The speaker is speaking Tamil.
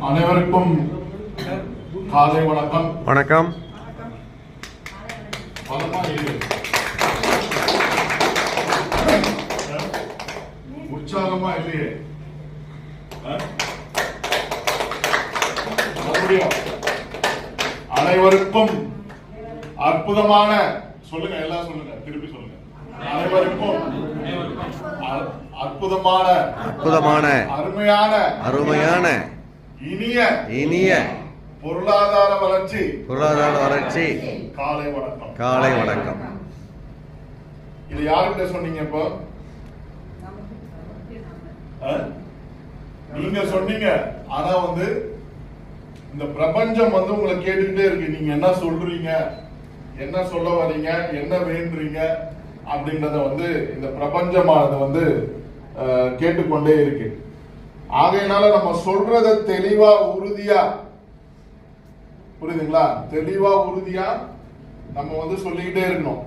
அனைவருக்கும் காலை வணக்கம். வணக்கம். உற்சாகமா இல்லையே? அனைவருக்கும் அற்புதமான சொல்லுங்க, எல்லாம் சொல்லுங்க, திருப்பி சொல்லுங்க. அனைவருக்கும் அற்புதமான அருமையான இனிய பொருளாதார வளர்ச்சி காலை வணக்கம். இது யாருக்கிட்ட சொன்னீங்க? இப்போ நீங்க சொன்னீங்க. ஆனா இந்த பிரபஞ்சம் உங்களை கேட்டுக்கிட்டே இருக்கு. நீங்க என்ன சொல்றீங்க, என்ன சொல்ல வரீங்க, என்ன வேண்டுறீங்க அப்படின்றத இந்த பிரபஞ்சமானது கேட்டுக்கொண்டே இருக்கு. ஆகையினால நம்ம சொல்றத தெளிவா உறுதியா, புரியுதுங்களா? தெளிவா உறுதியா நம்ம சொல்லிக்கிட்டே இருக்கணும்.